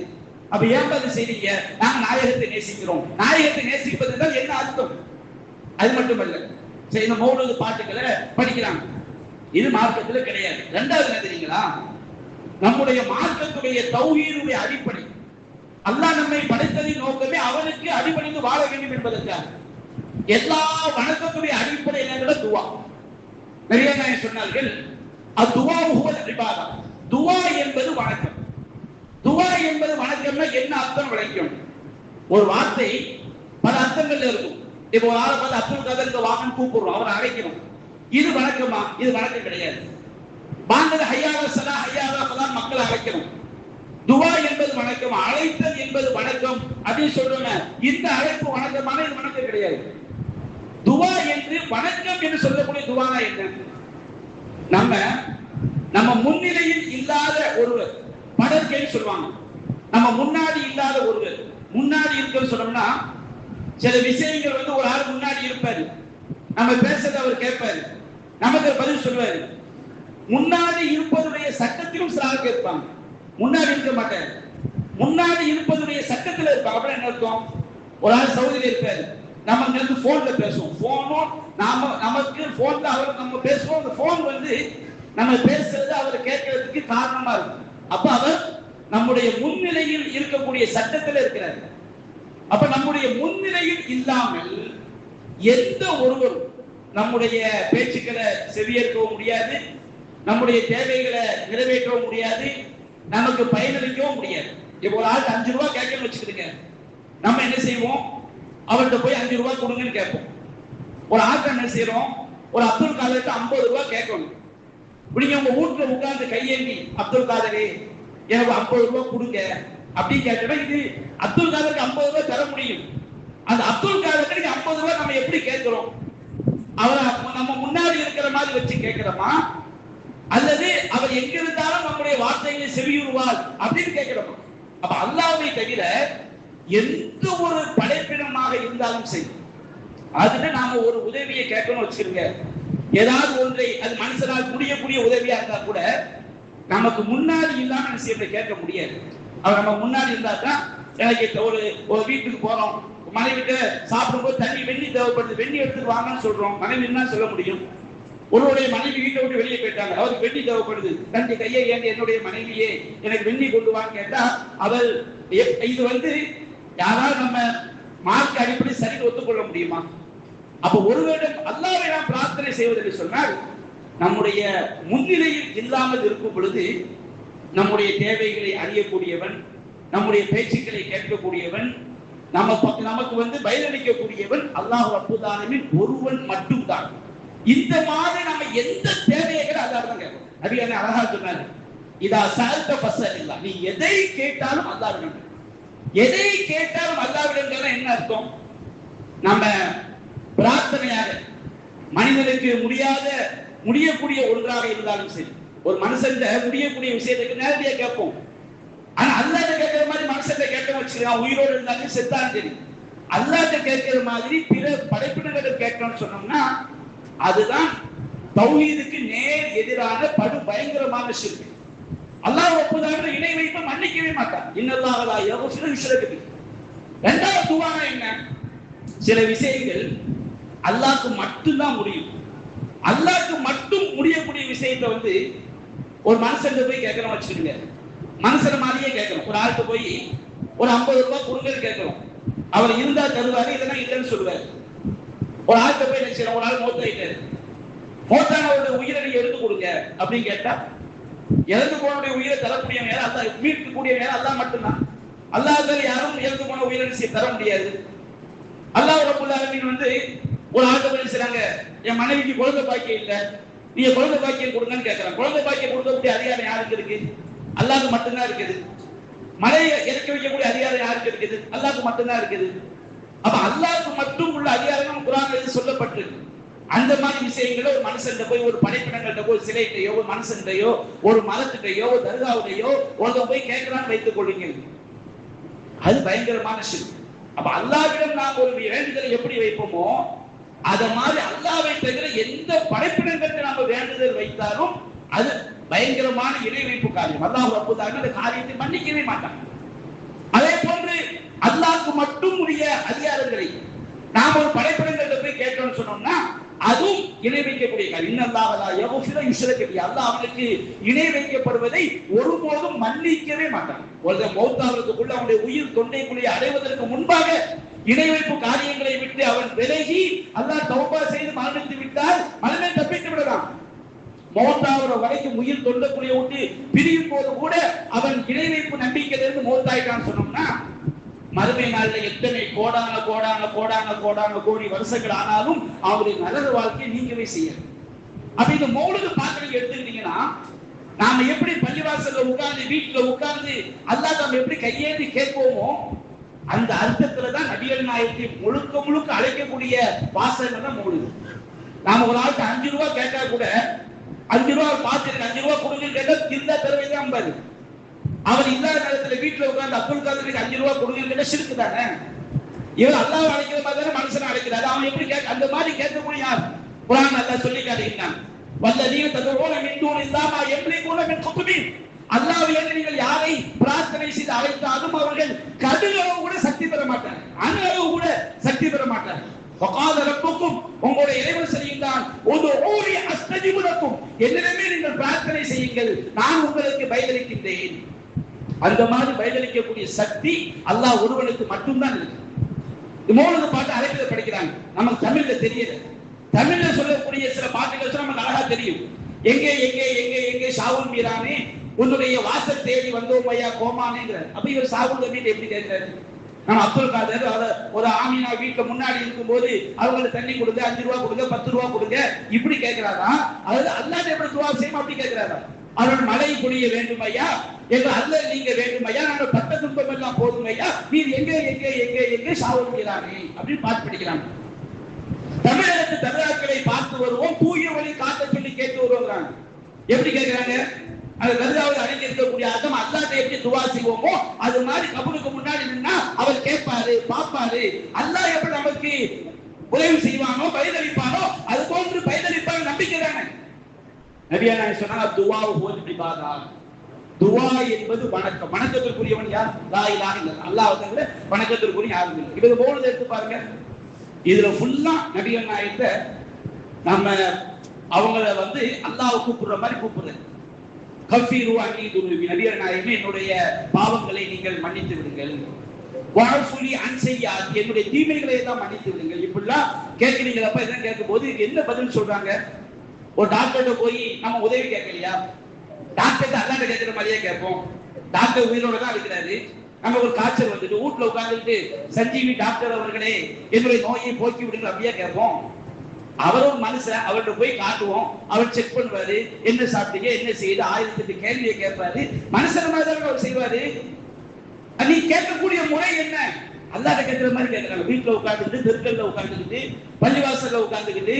அப்ப ஏன் அது செய்றீங்க? நாங்க நாயகத்தை நேசிக்கிறோம். நாயகத்தை நேசிப்பதுதான் என்ன அர்த்தம்? அது மட்டுமல்ல, சரி இந்த மௌலூத் பாட்டுக்களை படிக்கிறாங்க, இது மார்க்கத்துல கிடையாது. 2வது என்ன தெரியுங்களா? நம்முடைய மார்க்கத்துடைய தௌஹீதுடைய அடிப்படை, அல்லாஹ் நம்மை படைத்ததின் நோக்கமே அவனுக்கு அடிபணிந்து வாழ வேண்டும் என்பதற்காக. எல்லா வணக்கத்துடைய அடிப்படை என்னங்கிற துவா. நபிகள் நாயகம் சொன்னார்கள், அத்துவா ஹுவல் இபாதா, துவா என்பது வணக்கம். துவா என்பது வணக்கம்னா என்ன அர்த்தம் விளக்கும்? ஒரு வார்த்தை பல அர்த்தங்கள்ல இருக்கும். இப்போ ஒரு ஆளை பார்த்து அப்துல் கதருக்கு வாங்கன்னு கூப்பிடுறோம், அவரை அழைக்கணும், இது வணக்கமா? இது வணக்கம் கிடையாது. பாங்கது ஹய்யால ஸலா ஹய்யால ஃபலான் மக்களை அழைக்கணும், துவா என்பது வணக்கம். அழைத்தல் என்பது வணக்கம் அப்படின்னு சொல்றோம். இந்த அழைப்பு வணக்கமான, இது வணக்கம் கிடையாது. துவா என்று வணக்கம் என்று சொல்லக்கூடிய துவானா என்ன? நம்ம முன்னிலையில் இல்லாத ஒருவர், படர்க்கைன்னு சொல்லுவாங்க, நம்ம முன்னாடி இல்லாத ஒருவர். முன்னாடி இருக்குன்னு சொன்னோம்னா சில விஷயங்கள் வந்து ஒரு ஆள் முன்னாடி இருப்பாரு, நம்ம பேசுறதை அவர் கேட்பாரு, நமக்கு பதில் சொல்லுவாரு. முன்னாடி இருப்பதுடைய சட்டத்திலும் சில ஆள் கேட்பாங்க, முன்னாடி இருக்க மாட்டாரு, முன்னாடி இருப்பதுடைய சட்டத்தில் இருப்பாங்க. அப்புறம் என்ன அர்த்தம்? ஒரு ஆள் சவுதியில இருப்பாரு, நம்ம இங்க இருந்து போன்ல பேசுவோம், போனும் நமக்கு போன்ல அவர் நம்ம பேசுவோம், அந்த போன் வந்து நம்ம பேசுறது அவர் கேட்கறதுக்கு காரணமா இருக்கும். அப்ப அவர் நம்முடைய முன்னிலையில் இருக்கக்கூடிய சட்டத்தில் இருக்கிறார். அப்ப நம்முடைய முன்னிலையில் இல்லாமல் எந்த ஒருவரும் நம்முடைய பேச்சுக்களை செவியேற்கவும் முடியாது, நம்முடைய தேவைகளை நிறைவேற்றவும் முடியாது, நமக்கு பயனளிக்கவும் முடியாது. இப்போ ஒரு ஆள் 5 ரூபாய் கேட்கணும்னு வச்சுக்கிடுங்க, நம்ம என்ன செய்வோம்? அவர்கிட்ட போய் 5 ரூபாய் கொடுங்கன்னு கேட்போம். ஒரு ஆள் என்ன செய்யறோம்? ஒரு அப்துல் காதருக்கு 50 ரூபாய் கேட்கணும். இப்படிங்க உங்க வீட்டுல உட்கார்ந்து கையேந்தி, அப்துல் காதரே எனக்கு 50 ரூபாய் கொடுங்க அப்படின்னு கேட்டா, இது அப்துல் காதருக்கு 50 ரூபாய் தர முடியும். அந்த அப்துல் காதருக்கு 50 ரூபாய் நம்ம எப்படி கேட்கிறோம்? அவரை நம்ம முன்னாடி இருக்கிற மாதிரி வச்சு கேட்கிறோமா, அல்லது அவர் எங்க இருந்தாலும் நம்முடைய வார்த்தைகளை செவியுறுவார் அப்படின்னு கேட்கிறோம். அப்ப அல்லாஹ்வை தவிர எந்த ஒரு படைப்பினமாக இருந்தாலும் சரி, அதுல நாம ஒரு உதவியை கேட்கணும் வச்சிருங்க. ஏதாவது ஒன்றை அது மனுஷனால் முடியக்கூடிய உதவியா இருந்தா கூட நமக்கு முன்னாடி இல்லாம விஷயத்தை கேட்க முடியாது. அவர் நம்ம முன்னாடி இருந்தா தான், எனக்கு ஒரு வீட்டுக்கு போறோம், மனைவிட்டு சாப்பிடும்போது தண்ணி வெண்ணி தேவைப்படுது, வெண்ணி எடுத்துட்டு வாங்கன்னு சொல்றோம், மனைவி என்ன சொல்ல முடியும்? ஒருவருடைய மனைவி வீட்டை விட்டு வெளியே போயிட்டாங்க, அவருக்கு வெண்ணி தேவைப்படுது, தன்னுடைய கையை ஏன் என்னுடைய மனைவியே எனக்கு வெண்ணி கொண்டு வான்னு கேட்டா அவர் இது யாராவது நம்ம மார்க்க அடிப்படை சரின்னு ஒத்துக்கொள்ள முடியுமா? அப்ப ஒருவேளை அல்லாஹ்வை நாம் பிரார்த்தனை செய்வதற்கு சொன்னால் நம்முடைய முன்னிலையில் இல்லாமல் இருக்கும் பொழுது நம்முடைய தேவைகளை அறியக்கூடியவன், நம்முடைய பேச்சுக்களை கேட்கக்கூடியவன், நமக்கு பதிலளிக்கக்கூடியவன் அல்லாஹ் ரப்பல் ஆலமீன் ஒருவன் மட்டும்தான். இந்த மாதிரி நம்ம எந்த தேவையை அல்லாஹ் தான் கேட்கணும். நபிகள் அழகா சொன்னாரு, இதா சஅல்த ஃபஸ்அலில்லாஹ், நீ எதை கேட்டாலும் அல்லாஹ்விடம், எதை கேட்டாலும் அல்லாஹ்விடம். என்ன அர்த்தம்? நம்ம பிரார்த்தனையாக மனிதனுக்கு முடியக்கூடிய ஒன்றாக இருந்தாலும் சரி, ஒரு மனுஷன் முடியக்கூடிய விஷயத்துக்கு நேரடியாக கேட்போம். ஆனா அல்லாஹ்ட்ட கேட்கிற மாதிரி மனுஷன் கேட்க வச்சுக்கலாம், உயிரோடு இருந்தாலும் செத்தாலும் சரி. அல்லாஹ்ட்ட கேட்கிற மாதிரி பிற படைப்பினர்கள் கேட்கணும்னு சொன்னோம்னா அதுதான் தௌஹீதுக்கு நேர் எதிரான படு பயங்கரமான ஷிர்க். அல்லாஹ் ஒப்புதான இணை வைப்பு மன்னிக்கவே மாட்டான். இன்னல்லாஹ் லா யக்ஃபிரு யுஷ்ரக பிஹி. இரண்டாவது துஆ என்ன? சில விஷயங்கள் அல்லாஹ்க்கு மட்டும்தான் முடியும். அல்லாஹ்க்கு மட்டும் முடியக்கூடிய விஷயத்தை ஒரு மனுஷன் போய் கேட்கணும் வச்சுக்கோங்க. மனுஷன் மாதிரியே கேட்கணும். ஒரு ஆளுக்கு போய் ஒரு 50 ரூபாய் கொடுங்கன்னு கேட்கணும். அவர் இருந்தா தருவாரு, இதெல்லாம் இல்லைன்னு சொல்லுவாரு. ஒரு ஆளுக்கு போய் நினைச்சிடும், ஒரு ஆள் மௌத்தாயிட்டாரு, மௌத்தானவருடைய உயிரை எடுத்து கொடுங்க அப்படின்னு கேட்டா இறந்து போனவுடைய உயிரை தரக்கூடிய நேரம் அல்லாஹ், மீட்கக்கூடிய நேரம் அல்லாஹ் மட்டும்தான். அல்லாஹ்வால யாரும் இறந்து போன உயிரை தர முடியாது. அல்லாஹ் ரப்பல் ஆலமீன் ஒரு ஆளுக்கு போய் செய்றாங்க, என் மனைவிக்கு குழந்தை பாக்கியம் இல்ல, நீங்க குழந்தை பாக்கியம் கொடுங்கன்னு கேட்கறாங்க. குழந்தை பாக்கியம் கொடுக்கக்கூடிய அதிகாரம் யாருக்கு இருக்கு? அல்லாஹ்க்கு மட்டும்தான் இருக்குது. மழையை இறக்க வைக்கக்கூடிய அதிகாரம் யாருக்கு இருக்குது? அல்லாஹ்க்கு மட்டும்தான் இருக்குது. அப்ப அல்லாஹ்க்கு மட்டும் உள்ள அதிகாரம் குர்ஆன்ல சொல்லப்பட்டிருக்கு. அந்த மாதிரி விஷயங்களை ஒரு மனுஷன் போய், ஒரு படைப்பினங்கள்ட்ட போய், சிலைட்டையோ ஒரு மனுஷன்டையோ ஒரு மரத்துட்டையோ ஒரு தர்காவுடையோ ஒருத்தன் போய் கேட்கிறான்னு வைத்துக் கொள்ளுங்க, அது பயங்கரமான ஷிர்க். அப்ப அல்லாஹ்விடம் நாம் ஒரு வேண்டுதலை எப்படி வைப்போமோ அத மாதிரி அல்லாஹ்வை தவிர எந்த படைப்பினங்களுக்கு நாம வேண்டுதல் வைத்தாலும் அது பயங்கரமான இணை வைப்பு காரியம். அல்லாஹ் ரப்பல் ஆலமீன் அந்த காரியத்தை மன்னிக்கவே மாட்டான். அதே போன்று அல்லாஹ்க்கு மட்டும் உரிய அதிகாரங்களை நாம ஒரு படைப்பினங்கள்ட்ட போய் கேட்கணும்னு சொன்னோம்னா அதுவும் இணை வைக்கக்கூடிய காரியம். இன்னல்லாஹ் லா யக்ஃபிரு யுஷ்ரக பிஹி, அல்லாஹ் அவனுக்கு இணை வைக்கப்படுவதை ஒருபோதும் மன்னிக்கவே மாட்டான். ஒரு மௌத்தாவதுக்குள்ள அவனுடைய உயிர் தொண்டைக்குள்ளே அடைவதற்கு முன்பாக இணை வைப்பு காரியங்களை விட்டு அவன் விலகி அல்லாஹ் தௌபா செய்து மரணித்து விட்டால் மரணத்தை தப்பித்து விடலாம். மௌத்தாவர வரைக்கும் உயிர் தொண்டக்குள்ளே விட்டு பிரியும் போது கூட அவன் இணை வைப்பு நம்பிக்கையிலிருந்து மௌத்தாயிட்டான்னு சொன்னோம்னா மறுமை நாளில் எத்தனை கோடான கோடான கோடான கோடான கோடி வருஷங்கள் ஆனாலும் அவருடைய நரக வாழ்க்கையை நீங்கவே செய்யும். அப்ப இந்த மௌலிது பாத்திரம் எடுத்துக்கிட்டீங்கன்னா நாம எப்படி பள்ளிவாசல்ல உட்கார்ந்து வீட்டுல உட்கார்ந்து அல்லாஹ் நம்ம எப்படி கையேந்தி கேட்போமோ அந்த அர்த்தத்துலதான் நபிகள் நாயகத்தை முழுக்க முழுக்க அழைக்கக்கூடிய வாசகம் தான் மௌலிது. நாம ஒரு ஆளுக்கு 5 ரூபாய் கேட்டா கூட 5 ரூபாய் பார்த்துருக்கு, 5 ரூபாய் கொடுங்கன்னு கேட்டா இருந்தா தருவைதான் பாரு. அவர் இல்லாத நேரத்துல வீட்டுல உட்கார்ந்து அப்துல் காதருக்கு 5 ரூபாய் கொடுங்கன்னு ஷிர்க் தானே. இவர் அல்லாஹ் அழைக்கிற மாதிரி தானே மனுஷனை அழைக்கிறாரு. அவன் எப்படி அந்த மாதிரி கேட்கக்கூடிய யார்? குர்ஆன் அல்லாஹ் சொல்லி காட்டுகிறான், வல்லதீன ததுஊன மின் தூனில்லாஹ் மா யம்லிகூன மின் குத்பீன். அல்லாஹ்வை நீங்கள் யாரை பிரார்த்தனை செய்து அழைத்தாலும் அவர்கள் கடுகளவு கூட சக்தி பெற மாட்டார், அணுகளவு கூட சக்தி பெற மாட்டார். வகால ரப்புக்கும், உங்களுடைய இறைவன் சொல்லுகிறான், உதுஊனி அஸ்தஜிபு லக்கும், என்னிடமே நீங்கள் பிரார்த்தனை செய்யுங்கள், நான் உங்களுக்கு பதிலளிக்கின்றேன். அந்த மாதிரி பதிலளிக்கக்கூடிய சக்தி அல்லாஹ் ஒருவனுக்கு மட்டும்தான் இருக்கு. மௌலிது பாட்டு அரபியில படிக்கிறாங்க, நமக்கு தமிழ்ல தெரியல. தமிழ்ல சொல்லக்கூடிய சில பாட்டுகள் நமக்கு அழகா தெரியும். எங்கே எங்கே எங்கே எங்கே ஷாவுல் மீரானே உன்னுடைய வாசல் தேடி வந்தோம் ஐயா கோமானேங்கிற. அப்ப இவர் ஷாவுல் வீட்டை எப்படி கேட்கிறாரு? நம்ம அப்துல் காதர் ஒரு ஆமீனா வீட்டுல முன்னாடி இருக்கும் போது அவங்களுக்கு தண்ணி கொடுங்க, 5 ரூபாய் கொடுங்க, 10 ரூபாய் கொடுங்க இப்படி கேட்கிறாரா? அதாவது அல்லாஹ் எப்படி துஆ செய்யும் அப்படி கேட்கிறாரா? அவர்கள் மழை பொழிய வேண்டும் ஐயா என்று அல்லாஹ் நீங்க வேண்டும் ஐயா, நாங்கள் பட்ட துன்பம் எல்லாம் போதும் ஐயா, நீர் எங்கே எங்கே எங்கே எங்கே ஷாவுல் மீரானே அப்படின்னு பாட்டு படிக்கிறாங்க. தமிழகத்து தர்காக்களை பார்த்து வருவோம், தூய வழி காட்ட சொல்லி கேட்டு வருவாங்க. எப்படி கேட்கிறாங்க? அந்த தர்காவில் அடங்கி இருக்கக்கூடிய ஆட்டம் அல்லாஹ்ட்ட எப்படி துவா செய்வோமோ அது மாதிரி கபருக்கு முன்னாடி நின்னா அவர் கேட்பாரு, பாப்பாரு. அல்லாஹ் எப்படி நமக்கு உதவி செய்வானோ, பதிலளிப்பானோ அது போன்று பதிலளிப்பான நம்பிக்கை தானே. நபியா நாயகம் சொன்னாங்க, துவா ஹுவல் இபாதா. துவா என்பது வணக்கம். வணக்கத்திற்குரியவன் யார்? லா இலாஹ இல்லல்லாஹ். அல்லாஹ் தவிர வணக்கத்திற்குரிய யாரும் இல்லை. இது போல எடுத்து பாருங்க. இதுல ஃபுல்லா நபியா நாயகத்தை நம்ம அவங்கள அல்லாஹ் கூப்பிடுற மாதிரி கூப்பிடுறது. கஃபீரு அன்னி துனுபி. நபியா நாயகமே என்னுடைய பாவங்களை நீங்கள் மன்னித்து விடுங்கள். வஅஃபுலி அன் ஸய்யிஆத்தி. என்னுடைய தீமைகளை எல்லாம் மன்னித்து விடுங்கள். இப்படிலாம் கேட்கிறீங்களப்ப இதெல்லாம் கேட்கும்போது என்ன பதில் சொல்றாங்க? ஒரு டாக்டர்கிட்ட போய் நம்ம உதவி கேட்கலையா? டாக்டர் அல்லாட்ட கேட்கிற மாதிரியே கேட்போம். டாக்டர் உயிரோட தான் இருக்கிறாரு. நம்ம ஒரு காய்ச்சல் வந்துட்டு வீட்டுல உட்கார்ந்துட்டு சஞ்சீவி டாக்டர் அவர்களே என்னுடைய நோயை போக்கி விடுங்க அப்படியே கேட்போம். அவரும் மனுஷன், அவர்கிட்ட போய் காட்டுவோம். அவர் செக் பண்ணுவாரு, என்ன சாப்பிட்டீங்க, என்ன செய்யுது, 1008 கேள்வியை கேட்பாரு. மனுஷன் மாதிரி தான் அவர் செய்வாரு. நீ கேட்கக்கூடிய முறை என்ன? அல்லாட்ட கேட்கிற மாதிரி கேட்கிறாங்க. வீட்டுல உட்கார்ந்துட்டு, தெருக்கல்ல உட்கார்ந்துக்கிட்டு, பள்ளிவாசல்ல உட்கார்ந்துக்கிட்டு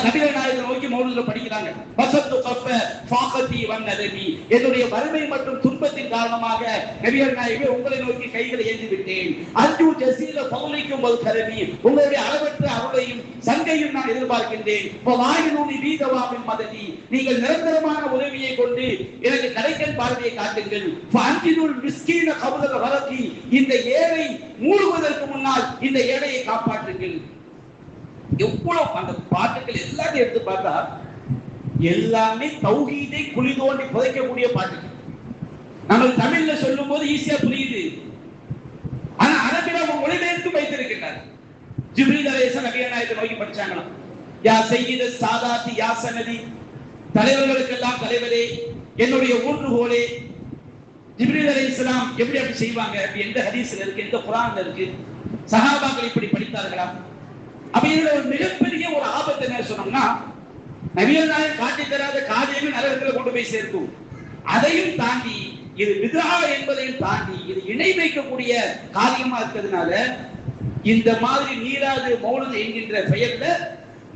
நபிகள் நாயகத்தை நோக்கி மௌலிதுல படிக்கிறாங்க. வசத்து கஃப ஃபாகதி வன்னதபி. என்னுடைய வறுமை மற்றும் துன்பத்தின் காரணமாக நபிகள் நாயகமே உங்களை நோக்கி கைகளை ஏந்தி விட்டேன். அஞ்சு ஜஸீல ஃபௌலிக்கும் வல் கரமி. உங்களுடைய அளவற்ற அருளையும் சங்கையும் நான் எதிர்பார்க்கின்றேன். வலாயினூனி பீதவாமின் மததி. நீங்கள் நிரந்தரமான உதவியை கொண்டு எனக்கு கடைக்கன் பார்வையை காட்டுங்கள். ஃபஅன்ஜிதுல் மிஸ்கீன கபல வரதி. இந்த ஏழை மூழ்குவதற்கு முன்னால் இந்த ஏழையை காப்பாற்றுங்கள். எவ்வளவு அந்த பாட்டுகள் எல்லாத்தையும் எடுத்து பார்த்தா எல்லாமே தௌஹீதை குழி தோண்டி புதைக்கக்கூடிய பாட்டுகள். நம்ம தமிழ்ல சொல்லும் போது ஈஸியா புரியுது. ஆனா அரபில அவங்க மொழிபெயர்த்து வைத்திருக்கிறார். ஜிப்ரீல் அலைஹிஸ்ஸலாம் நபியா நாயகத்தை நோக்கி படிச்சாங்களாம். யா சய்யித சாதாத்தி யா சனதி. தலைவர்களுக்கெல்லாம் தலைவரே, என்னுடைய ஊன்றுகோலே. ஜிப்ரீல் அலைஹிஸ்ஸலாம் எப்படி அப்படி செய்வாங்க? எந்த ஹதீஸ்ல இருக்கு, எந்த குர்ஆன்ல இருக்கு? சஹாபாக்கள் இப்படி படித்தார்களா? அப்ப இதுல ஒரு மிகப்பெரிய ஒரு ஆபத்து என்ன சொன்னோம்னா, நபிகள் நாயகம் காட்டி தராத காரியங்கள் நரகத்தில் கொண்டு போய் சேர்க்கும். அதையும் தாண்டி இது பித்ஆ என்பதையும் தாண்டி இது இணை வைக்கக்கூடிய காரியமா இருக்கிறதுனால இந்த மாதிரி நீராது மௌலிது என்கின்ற பெயர்ல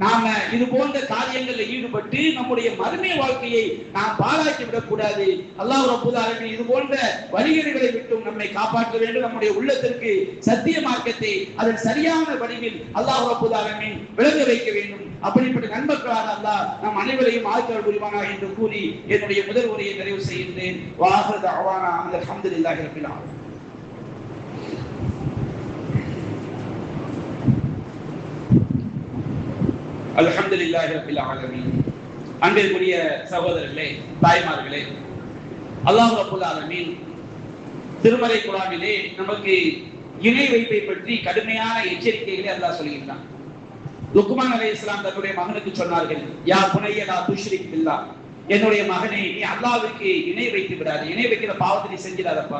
நாம இது போன்ற காரியங்கள்ல ஈடுபட்டு நம்முடைய மறுமை வாழ்க்கையை நாம் பாழாக்கி விடக்கூடாது. அல்லாஹ் ரப்பல் ஆலமீன் இது போன்ற வழிகேடுகளை விட்டும் நம்மை காப்பாற்ற வேண்டும். நம்முடைய உள்ளத்திற்கு சத்திய மார்க்கத்தை அதன் சரியான வடிவில் அல்லாஹ் ரப்பல் ஆலமீன் விளங்க வைக்க வேண்டும். அப்படிப்பட்ட நன்மக்களாக அல்லாஹ் நம் அனைவரையும் ஆக்கிரல் புரிவானாக என்று கூறி என்னுடைய முதல் உரையை நிறைவு செய்கின்றேன். வாஹிரு தஅவானா அல்ஹம்துலில்லாஹி ரப்பில் ஆலமீன். அல்ஹம்துலில்லாஹி ரப்பில் ஆலமீன். அன்பிற்குரிய சகோதரர்களே, தாய்மார்களே, அல்லாஹ் ரப்பல் ஆலமீன் திருமறை குர்ஆனிலே நமக்கு இணை வைப்பை பற்றி கடுமையான எச்சரிக்கைகளை அல்லாஹ் சொல்கிறான். லுக்மான் அலைஹிஸ்ஸலாம் தன்னுடைய மகனுக்கு சொன்னார்கள், யா புனைய லா துஷ்ரிக் பில்லாஹ். என்னுடைய மகனே, நீ அல்லாஹ்வுக்கு இணை வைத்து விடாதே. இணை வைக்கிற பாவத்தை நீ செஞ்சிடாதப்பா.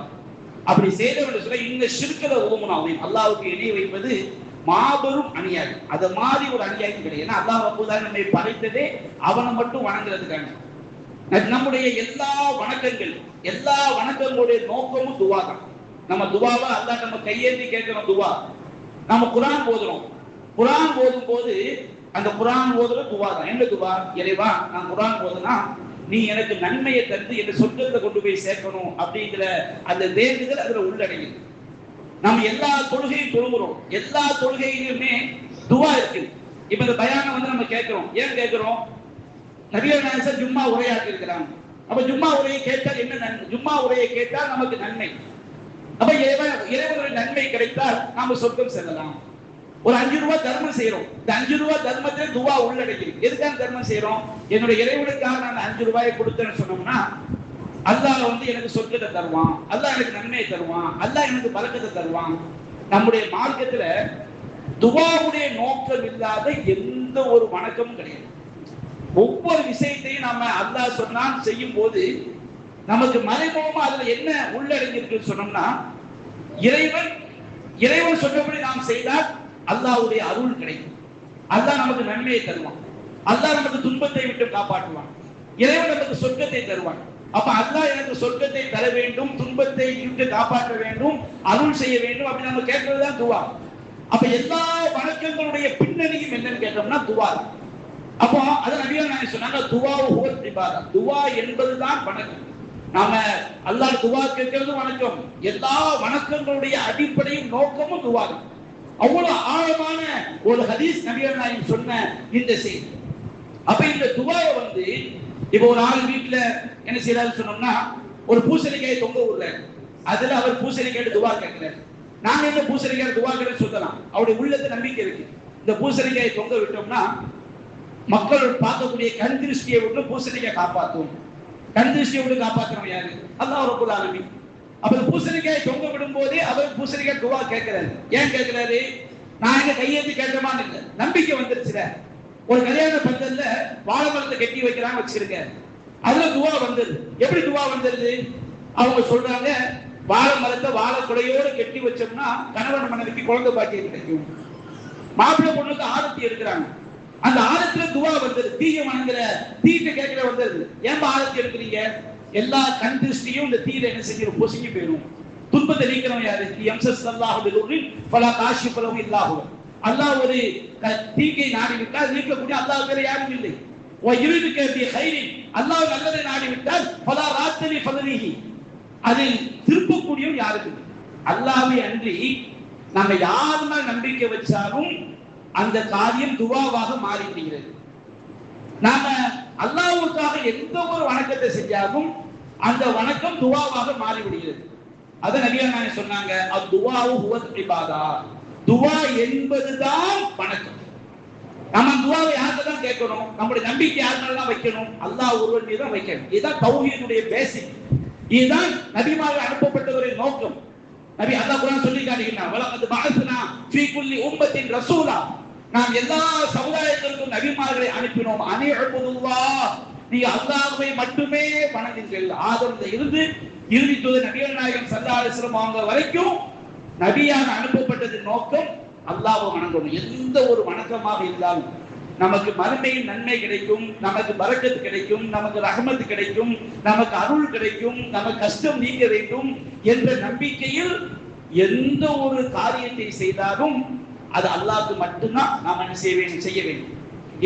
அப்படி செய்தவன் சொல்ல இந்த ஷிர்க்ல உதுமுனாவும் அல்லாஹ்வுக்கு இணை வைப்பது மாபெரும் அநியாயம். அது மாதிரி ஒரு அநியாயம் கிடையாது. ஏன்னா அல்லாஹ் ரப்பல் ஆலமீன் நம்மை படைத்ததே அவனை மட்டும் வணங்குறதுக்காக. நம்முடைய எல்லா வணக்கங்களுடைய நோக்கமும் துவா தான். நம்ம துவாவை அல்லாஹ் நம்ம கையேந்தி கேட்கிறோம். துவா நம்ம குர்ஆன் ஓதுறோம். குர்ஆன் ஓதும் போது அந்த குர்ஆன் ஓதுற துவா தான். என்ன துவா? இறைவா, நான் குர்ஆன் ஓதுனா நீ எனக்கு நன்மையை தந்து என் சொர்க்கத்தை கொண்டு போய் சேர்க்கணும் அப்படிங்கிற அந்த வேண்டுதல் அதுல உள்ளடங்கி. நம்ம எல்லா தொழுகையும் தொழுகிறோம். எல்லா தொழுகையிலுமே துவா இருக்கு. இப்ப இந்த பயானை நம்ம கேட்கிறோம். ஏன் கேட்கிறோம்? நபிகள் நாயகம் ஜும்மா உரையாற்றி இருக்கிறாங்க. அப்ப ஜும்மா உரையை கேட்டால் என்ன நன்மை? ஜும்மா உரையை கேட்டால் நமக்கு நன்மை. அப்ப இறைவனுடைய நன்மை கிடைத்தால் நாம சொர்க்கம் செல்லலாம். ஒரு 5 ரூபாய் தர்மம் செய்யறோம். இந்த 5 ரூபாய் தர்மத்தில் துவா உள்ளடங்கி. எதுக்காக தர்மம் செய்யறோம்? என்னுடைய இறைவனுக்காக நான் 5 ரூபாயை கொடுத்தேன்னு சொன்னோம்னா அல்லாஹ் எனக்கு சொர்க்கத்தை தருவான், அல்லாஹ் எனக்கு நன்மையை தருவான், அல்லாஹ் எனக்கு பரக்கத்தை தருவான். நம்முடைய மார்க்கத்துல துவாவுடைய நோக்கம் இல்லாத எந்த ஒரு வணக்கமும் கிடையாது. ஒவ்வொரு விஷயத்தையும் நம்ம அல்லாஹ் சொன்னான் செய்யும் போது நமக்கு மறைமுகமா அதுல என்ன உள்ளடங்கி இருக்குன்னு சொன்னோம்னா, இறைவன் சொன்னபடி நாம் செய்தால் அல்லாஹ்வுடைய அருள் கிடைக்கும். அல்லாஹ் நமக்கு நன்மையை தருவான், அல்லாஹ் நமக்கு துன்பத்தை விட்டு காப்பாற்றுவான், இறைவன் நமக்கு சொர்க்கத்தை தருவான். அப்ப அல்லாஹ் எனக்கு சொர்க்கத்தை தர வேண்டும், துன்பத்தை விட்டு காப்பாற்ற வேண்டும், அருள் செய்ய வேண்டும் அப்படி நம்ம கேட்கறதுதான் துவா. அப்ப எல்லா வணக்கங்களுடைய பின்னணியும் என்னன்னு கேட்டோம்னா துவா. அப்போ அதை நபிகள் நாயகம் சொன்னாங்க, துவா ஹுவல் இபாதா, துவா என்பதுதான் வணக்கம். நாம அல்லாஹ் துவா கேட்கிறது வணக்கம். எல்லா வணக்கங்களுடைய அடிப்படையும் நோக்கமும் துவா. அவ்வளவு ஆழமான ஒரு ஹதீஸ் நபிகள் நாயகம் சொன்ன இந்த செய்தி. அப்ப இந்த துவாவை வந்து இப்போ ஒரு ஆள் வீட்டுல என்ன செய்யறாரு சொன்னோம்னா, ஒரு பூசணிக்காயை தொங்க விடுறாரு, அதுல அவர் பூசணிக்காய் துவா கேட்கிறார். நாங்க இந்த பூசணிக்காய் துவா கேட்க சொல்லலாம், அவருடைய உள்ளத்துல நம்பிக்கை இருக்கு. இந்த பூசணிக்காயை தொங்க விட்டோம்னா மக்கள் பார்க்கக்கூடிய கண் திருஷ்டியை விட்டு பூசணிக்காய் காப்பாற்றும். கண் திருஷ்டியை விட்டு காப்பாற்றணும் யாரு? அல்லாஹ் ரப்பல் ஆலமீன். அப்ப பூசணிக்காயை தொங்க விடும் போதே அவர் பூசணிக்காய் துவா கேட்கிறாரு. ஏன் கேட்கிறாரு? நான் எங்க கையெழுத்து கேட்கமான்னு இல்லை, நம்பிக்கை வந்துருச்சுல. ஒரு கல்யாண பந்தல்ல வாழை மரத்தை கட்டி வைக்கிறாங்க வச்சிருக்க, அதுல துவா வந்தது. எப்படி துவா வந்தது? அவங்க சொல்றாங்க, வாழை மரத்தை வாழை குலையோடு கட்டி வச்சோம்னா கணவன் மனைவிக்கு குழந்தை பாக்கியம் கிடைக்கும். மாப்பிள்ளை பொண்ணுக்கு ஆரத்தி எடுக்கிறாங்க, அந்த ஆரத்துல துவா வந்தது. தீய வணங்குற தீட்ட கேட்கிற வந்தது. ஏன் ஆரத்தி எடுக்கிறீங்க? எல்லா கண் திருஷ்டியும் இந்த தீர என்ன செஞ்சிடும்? பொசுங்கி போயிடும். துன்பத்தை நீக்கிறவன் யாரு? எம்சல்லாஹு பிதுர்ரின் ஃபலா காஷிஃப லஹு இல்லாஹு. அல்லாஹ் ஒரு தீங்கை நாடி விட்டால் நீக்கக்கூடிய அல்லாஹ் வேற யாரும் இல்லை. வ யுரிதுக பி கைரின், அல்லாஹ் நல்லதை நாடி விட்டால் ஃபலா ராத்தலி ஃபதலிஹி, அதை திருப்பக்கூடியவன் யாருக்கு? அல்லாஹ்வை அன்றி நாம யாருமே நம்பிக்கை வச்சாலும் அந்த காரியம் துவாவாக மாறிவிடுகிறது. நாம அல்லாஹ்வுக்காக எந்த ஒரு வணக்கத்தை செஞ்சாலும் அந்த வணக்கம் துவாவாக மாறிவிடுகிறது. அத நபிகள் நாயகம் சொன்னாங்க, அத்துவாவு ஹுவல் இபாதா, துவா என்பதுதான் வணக்கம். நம்ம துவாவை யார்கிட்ட தான் கேட்கணும்? நம்முடைய நம்பிக்கை யார் மேல தான் வைக்கணும்? அல்லாஹ் ஒருவன் மீது தான் வைக்கணும். இதுதான் தௌஹீதுடைய பேசிக். இதுதான் நபிமார்கள் அனுப்பப்பட்டவரின் நோக்கம். நபி அல்லாஹ் குர்ஆன் சொல்லி காட்டுகிறார், வலகத் பஅஸ்னா ஃபீ குல்லி உம்மத்தின் ரசூலா, நாம் எல்லா சமுதாயத்திற்கும் நபிமார்களை அனுப்பினோம். அனிஅபுதுல்லாஹ், நீ அல்லாஹ்வை மட்டுமே வணங்குங்கள். ஆதம்ல இருந்து இறுதி தூதர் நபிகள் நாயகம் ஸல்லல்லாஹு அலைஹி வஸல்லம் அவங்க வரைக்கும் நபியாக அனுப்பப்பட்டதின் நோக்கம் அல்லாஹ்வை வணங்கணும். எந்த ஒரு வணக்கமாக இருந்தாலும் நமக்கு மறுமையில் நன்மை கிடைக்கும், நமக்கு பரக்கத் கிடைக்கும், நமக்கு ரஹமத் கிடைக்கும், நமக்கு அருள் கிடைக்கும், நமக்கு கஷ்டம் நீங்க வேண்டும் என்ற நம்பிக்கையில் எந்த ஒரு காரியத்தை செய்தாலும் அது அல்லாஹ்வுக்கு மட்டும்தான் நாம் என்ன செய்ய வேண்டும்.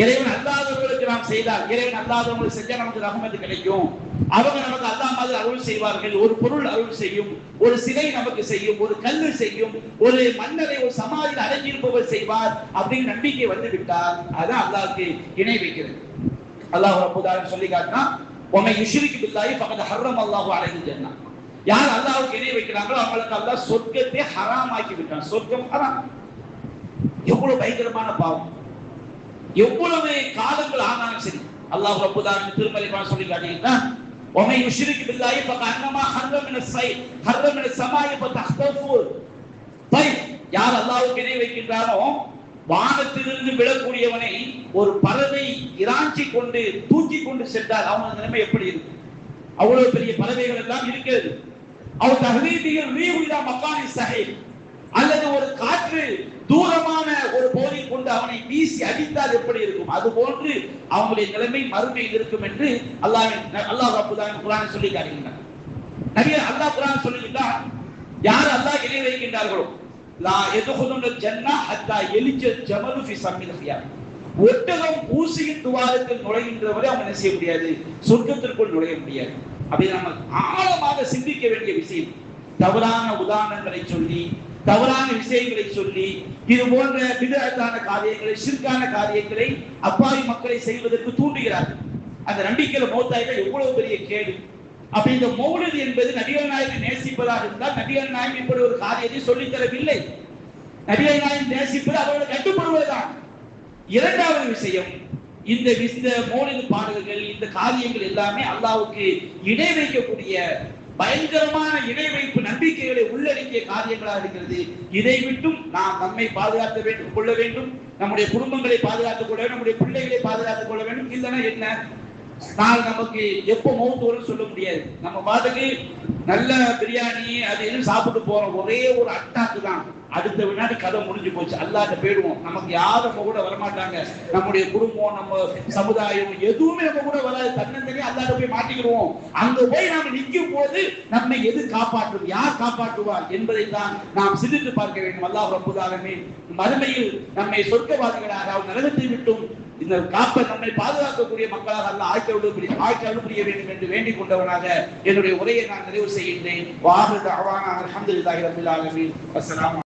இறைவன் அல்லாதவர்களுக்கு நாம் செய்தால், இறைவன் அல்லாதவங்களுக்கு செஞ்சா நமக்கு ரஹமத் கிடைக்கும். அவங்க நமக்கு அல்லாஹ் மாதிரி அருள் செய்வார்கள். ஒரு பொருள் அருள் செய்யும், ஒரு சிலை நமக்கு செய்யும், ஒரு கல்லு செய்யும், ஒரு மன்னரை ஒரு சமாதியில் அடங்கியிருப்பவர் செய்வார் அப்படின்னு நம்பிக்கை வந்து விட்டால் அதான் அல்லாஹ்வுக்கு இணை வைக்கிறது. அல்லாஹ் ரப்பல் ஆலமீன் சொல்லி காட்டினா, வமை யுஷ்ரிகு பில்லாஹி ஃபகத் ஹர்ரம் அல்லாஹு அலைஹில் ஜன்னah, யார் அல்லாஹ்வுக்கு இணை வைக்கிறாங்களோ அவங்களுக்கு அல்லாஹ் சொர்க்கத்தை ஹராம் ஆக்கி விட்டான். சொர்க்கம் ஹராம். எவ்வளவு பயங்கரமான பாவம்! எவ்வளவு காலங்கள் ஆனாலும் சரி, அல்லாஹ் ரப்பல் ஆலமீன் திருமறை குர்ஆன் சொல்லி காட்டுகிறான், وَمَن يُشْرِكْ بِاللَّهِ فَكَأَنَّمَا خَرَّ مِنَ السَّمَاءِ فَتَخْطَفُهُ الطَّيْرُ, யார் அல்லாஹ்வுக்கு இணை வைக்கின்றானோ வானத்திலிருந்து விழக்கூடியவனை ஒரு பறவை இராஞ்சி கொண்டு தூக்கி கொண்டு சென்றால் அவனது நிலைமை எப்படி இருக்கும்? அவ்வளவு பெரிய பறவைகள் எல்லாம் இருக்கிறது. அவர் தஹ்ரீபிகள் ரீஹுலா மக்கானி சஹீல், அல்லது ஒரு காற்று தூரமான ஒரு போரில் கொண்டு அவனை வீசி அடித்தால் எப்படி இருக்கும்? அது போன்று அவங்களுடைய நிலைமை மறுமையில் இருக்கும் என்று அல்லாஹ் ரப்பல் ஆலமீன் குர்ஆனில் சொல்லி காட்டுகிறார். நபி அல்லாஹ் குர்ஆன் சொல்லுகிறார், யார் அல்லாஹ் இணை வைக்கின்றார்களோ லா யதுகுலுன ஜன்னah ஹத்தா யலிஜ ஜமலு ஃபி சம்மில் ஹியாம், ஒட்டகம் ஊசியின் துவாரத்தில் நுழைகின்ற வரை அவங்க என்ன செய்ய முடியாது? சொர்க்கத்திற்குள் நுழைய முடியாது. அப்படி நம்ம ஆழமாக சிந்திக்க வேண்டிய விஷயம். தவறான உதாரணங்களை சொல்லி, தவறான விஷயங்களை சொல்லி, இது போன்ற பிதஅத்தான காரியங்களை, ஷிர்கான காரியங்களை அப்பாவி மக்களை செய்வதற்கு தூண்டுகிறார்கள். அந்த நம்பிக்கையில மௌத்தாயிகள் எவ்வளவு பெரிய கேடு! அப்படி இந்த மௌலித் என்பது நபிகள் நாயகம் நேசிப்பதாக இருந்தால் நபிகள் நாயகம் இப்படி ஒரு காரியத்தை சொல்லித் தரவில்லை. நபிகள் நாயகம் நேசிப்பது அவர்களை கட்டுப்படுவதுதான். இரண்டாவது விஷயம், இந்த மௌலித் பாடல்கள், இந்த காரியங்கள் எல்லாமே அல்லாஹ்வுக்கு இணை வைக்கக்கூடிய பயங்கரமான இணை வைப்பு நம்பிக்கைகளை உள்ளடக்கிய காரியங்களாக இருக்கிறது. இதை விட்டும் நாம் நம்மை பாதுகாத்து கொள்ள வேண்டும், நம்முடைய குடும்பங்களை பாதுகாத்துக் கொள்ள வேண்டும், நம்முடைய பிள்ளைகளை பாதுகாத்துக் கொள்ள வேண்டும். இல்லைன்னா என்ன, நாள் நமக்கு எப்போ மௌத்து வரும்னு சொல்ல முடியாது. நம்ம பாட்டுக்கு நல்ல பிரியாணி அது எதுவும் சாப்பிட்டு போறோம், ஒரே ஒரு அட்டாக்கு தான், அடுத்த வினாடி கதை முடிஞ்சு போச்சு, அல்லாஹ்ட்ட போயிடுவோம். நமக்கு யாரும் நம்ம கூட வரமாட்டாங்க, நம்முடைய குடும்பம், நம்ம சமுதாயம் எதுவுமே நம்ம கூட வராது. தன்னந்தனியா அல்லாஹ்ட்ட போய் மாட்டிக்கிடுவோம். அங்க போய் நாம நிற்கும் போது நம்மை எது காப்பாற்றும், யார் காப்பாற்றுவார் என்பதை தான் நாம் சிந்தித்து பார்க்க வேண்டும். அல்லாஹ் ரப்பல் ஆலமீன் மறுமையில் நம்மை சொர்க்கவாதிகளாக, நரகத்தை விட்டும் இந்த காப்பை நம்மை பாதுகாக்கக்கூடிய மக்களாக அல்லாஹ் ஆக்கி புரிய வேண்டும் என்று வேண்டிக் கொண்டவனாக என்னுடைய உரையை நான் நிறைவு செய்கின்றேன். வாஹிரு தஅவானா அல்ஹம்துலில்லாஹி ரப்பில் ஆலமீன். அஸ்ஸலாமு